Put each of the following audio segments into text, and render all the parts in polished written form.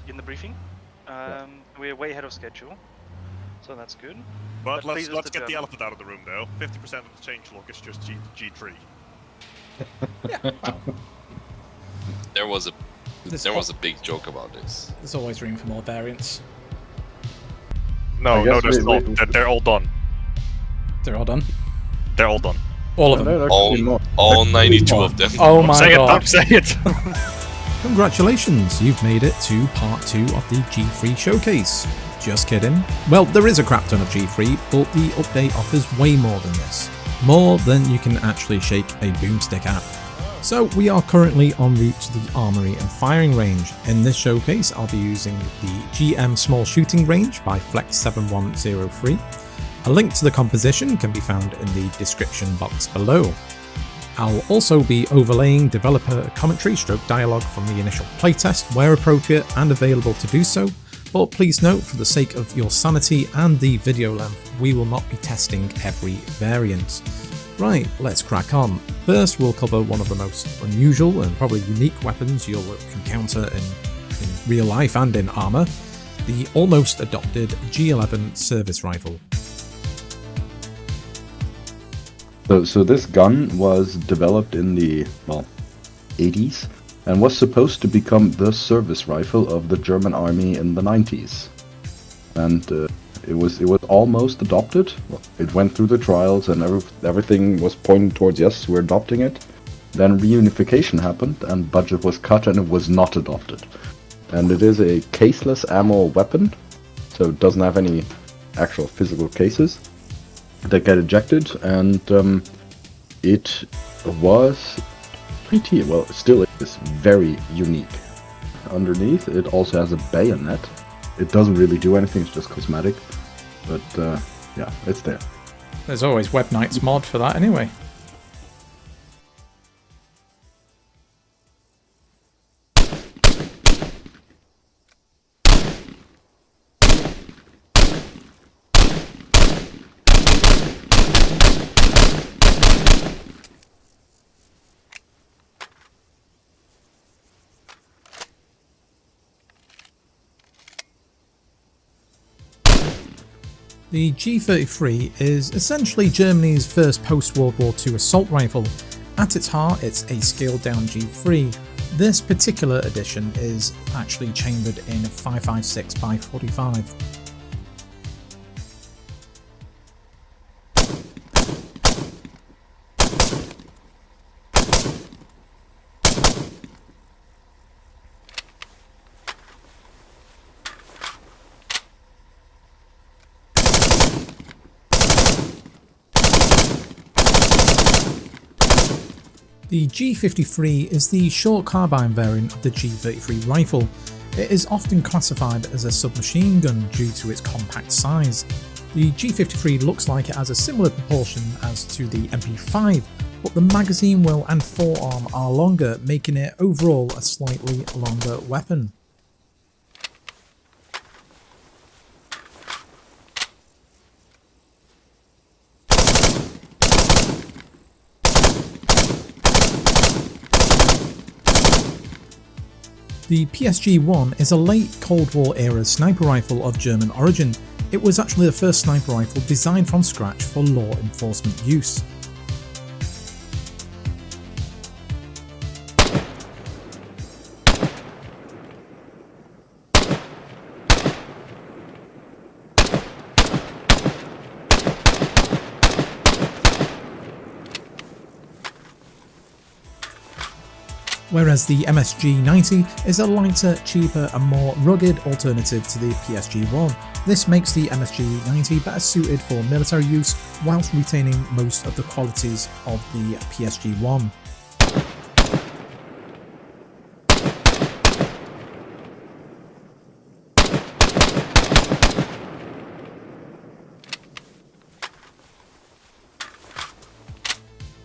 in the briefing. We're way ahead of schedule, so that's good. But let's get the elephant out of the room, though. 50% of the changelog is just G3. There was a big joke about this. There's always room for more variants. No, there's not. They're all done. They're all done? They're all done. All of them? All 92 of them. Oh my god. Say it! Congratulations, you've made it to part 2 of the G3 showcase. Just kidding. Well, there is a crap ton of G3, but the update offers way more than this. More than you can actually shake a boomstick at. So we are currently en route to the armory and firing range. In this showcase, I'll be using the GM Small Shooting Range by Flex 7103. A link to the composition can be found in the description box below. I'll also be overlaying developer commentary stroke dialogue from the initial playtest where appropriate and available to do so, but please note, for the sake of your sanity and the video length, we will not be testing every variant. Right, let's crack on. First, we'll cover one of the most unusual and probably unique weapons you'll encounter in real life and in armour, the almost adopted G11 service rifle. So this gun was developed in the, 80s, and was supposed to become the service rifle of the German army in the 90s. And it was almost adopted. It went through the trials and everything was pointing towards, yes, we're adopting it. Then reunification happened and budget was cut and it was not adopted. And it is a caseless ammo weapon, so it doesn't have any actual physical cases that get ejected, and it was pretty, well, still is very unique. Underneath it also has a bayonet. It doesn't really do anything, it's just cosmetic, but yeah, it's there. There's always Web Knight's mod for that anyway. The G33 is essentially Germany's first post-World War II assault rifle. At its heart, it's a scaled-down G3. This particular edition is actually chambered in 5.56x45. The G53 is the short carbine variant of the G33 rifle. It is often classified as a submachine gun due to its compact size. The G53 looks like it has a similar proportion as to the MP5, but the magazine well and forearm are longer, making it overall a slightly longer weapon. The PSG-1 is a late Cold War era sniper rifle of German origin. It was actually the first sniper rifle designed from scratch for law enforcement use. Whereas the MSG-90 is a lighter, cheaper and more rugged alternative to the PSG-1. This makes the MSG-90 better suited for military use whilst retaining most of the qualities of the PSG-1.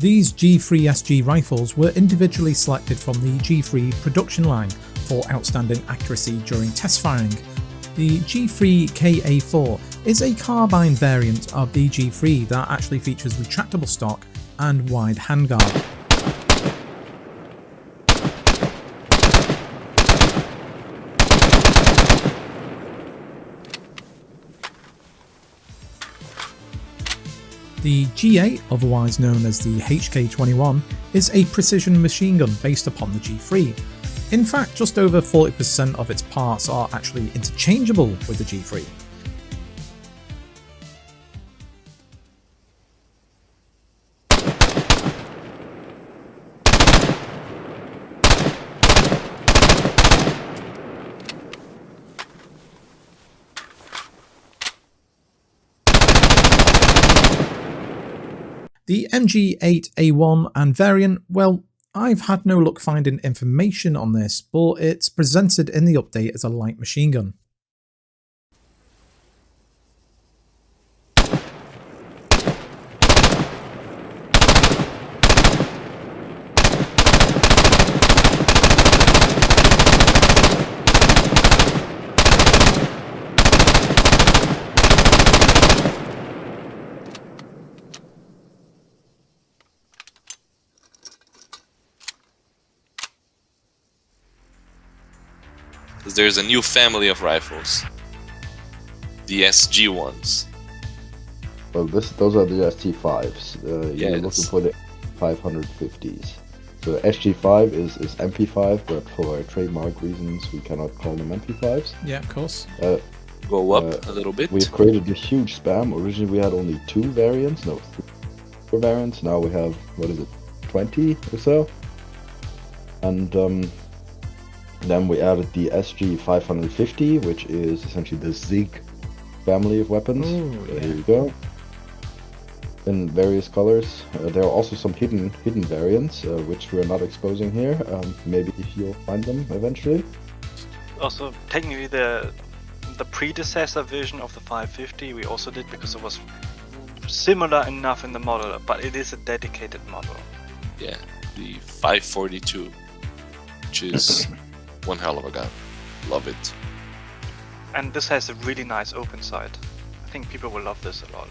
These G3SG rifles were individually selected from the G3 production line for outstanding accuracy during test firing. The G3KA4 is a carbine variant of the G3 that actually features retractable stock and wide handguard. The G8, otherwise known as the HK21, is a precision machine gun based upon the G3. In fact, just over 40% of its parts are actually interchangeable with the G3. The MG8A1 and variant, well, I've had no luck finding information on this, but it's presented in the update as a light machine gun. There's a new family of rifles. The SG ones. Well, those are the ST5s. You're Yes. looking for the 550s. So SG5 is MP5, but for trademark reasons we cannot call them MP5s. Yeah, of course. Go up a little bit. We've created a huge spam. Originally we had only 2 variants, no, 4 variants. Now we have, 20 or so? And then we added the SG550, which is essentially the Zig family of weapons. Ooh, yeah. There you go. In various colors. There are also some hidden variants, which we're not exposing here. Maybe you'll find them eventually. Also, technically the predecessor version of the 550 we also did because it was similar enough in the model, but it is a dedicated model. Yeah, the 542, which is one hell of a gun. Love it. And this has a really nice open sight. I think people will love this a lot.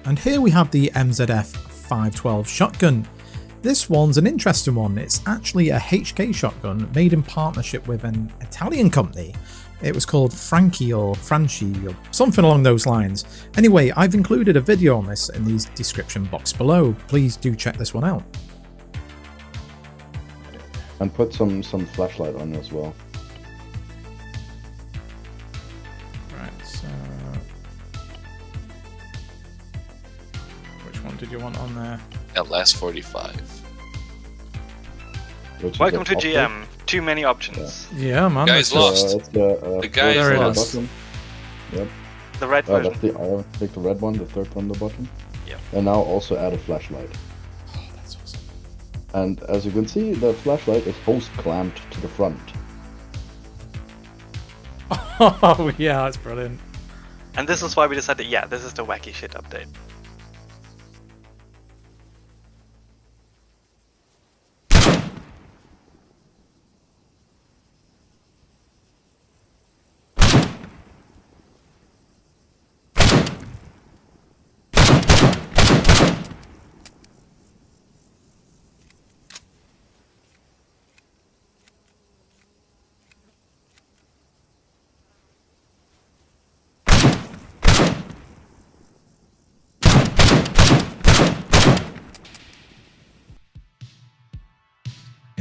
And here we have the MZF 512 shotgun. This one's an interesting one. It's actually a HK shotgun made in partnership with an Italian company. It was called Franchi or or something along those lines. Anyway, I've included a video on this in the description box below. Please do check this one out. And put some flashlight on as well. Right, so which one did you want on there? LS45. Which is Welcome the to top GM. Too many options. Yeah, man. Guys that's- lost. It's the guy fourth is on the lost. bottom. Yep. The red version. That's the take the red one, the third from the bottom. Yeah. And now also add a flashlight. Oh, that's awesome. And as you can see, the flashlight is hose clamped to the front. Oh, yeah, that's brilliant. And this is why we decided, yeah, this is the wacky shit update.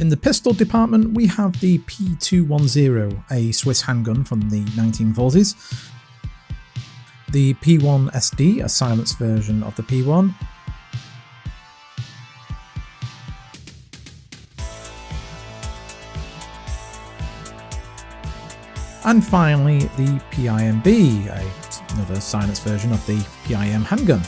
In the pistol department, we have the P210, a Swiss handgun from the 1940s, the P1SD, a silenced version of the P1, and finally the PIMB, another silenced version of the PIM handgun.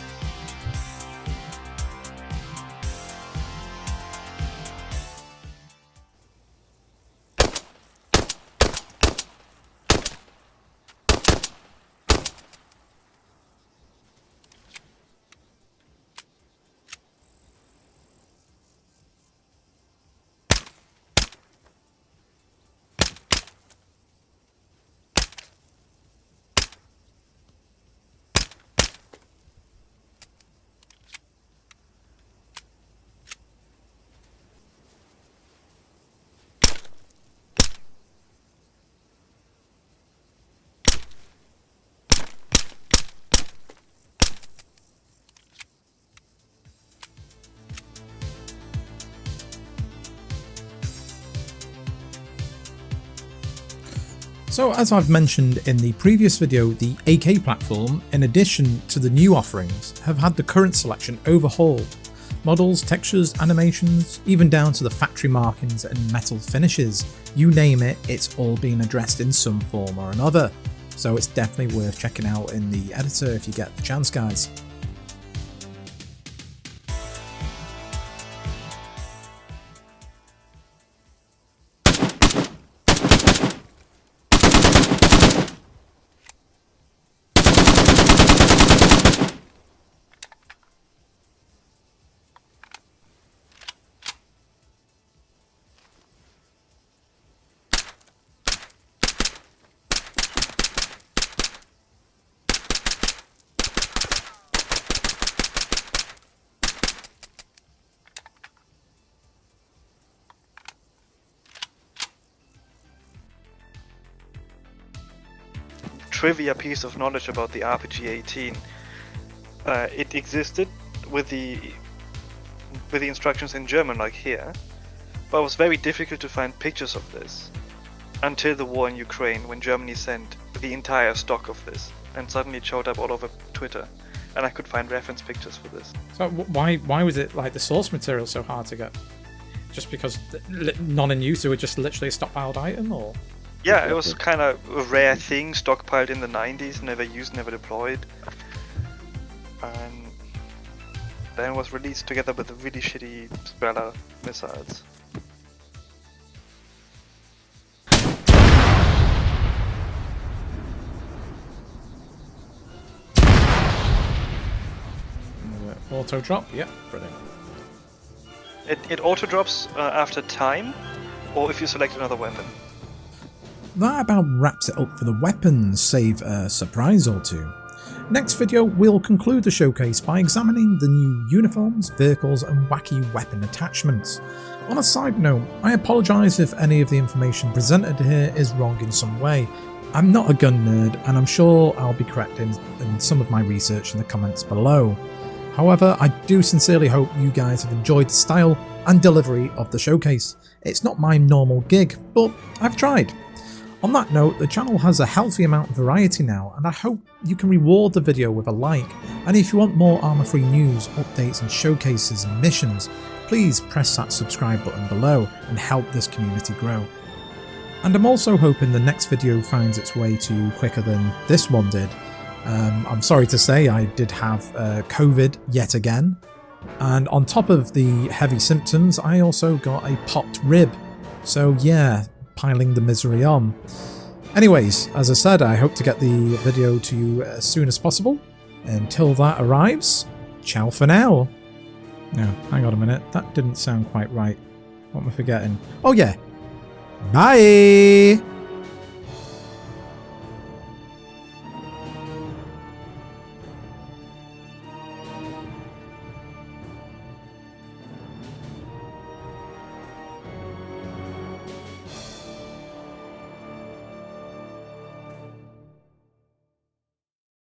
So as I've mentioned in the previous video, the AK platform, in addition to the new offerings, have had the current selection overhauled. Models, textures, animations, even down to the factory markings and metal finishes. You name it, it's all been addressed in some form or another. So it's definitely worth checking out in the editor if you get the chance, guys. Trivia piece of knowledge about the RPG-18. It existed with the instructions in German, like here, but it was very difficult to find pictures of this until the war in Ukraine, when Germany sent the entire stock of this, and suddenly it showed up all over Twitter, and I could find reference pictures for this. So why was it like the source material so hard to get? Just because none in use, it was just literally a stockpiled item, or? Yeah, it was kind of a rare thing, stockpiled in the 90s, never used, never deployed. And then it was released together with the really shitty Speller missiles. Auto drop, yeah, brilliant. It auto drops after time, or if you select another weapon. That about wraps it up for the weapons, save a surprise or two. Next video, we'll conclude the showcase by examining the new uniforms, vehicles and wacky weapon attachments. On a side note, I apologise if any of the information presented here is wrong in some way. I'm not a gun nerd, and I'm sure I'll be correct in some of my research in the comments below. However, I do sincerely hope you guys have enjoyed the style and delivery of the showcase. It's not my normal gig, but I've tried. On that note, the channel has a healthy amount of variety now, and I hope you can reward the video with a like. And if you want more Armour Free news, updates and showcases and missions, please press that subscribe button below and help this community grow. And I'm also hoping the next video finds its way to you quicker than this one did. I'm sorry to say I did have COVID yet again, and on top of the heavy symptoms I also got a popped rib, so yeah, piling the misery on. Anyways, as I said, I hope to get the video to you as soon as possible. Until that arrives, ciao for now. No, hang on a minute, that didn't sound quite right. What am I forgetting? Oh yeah, bye!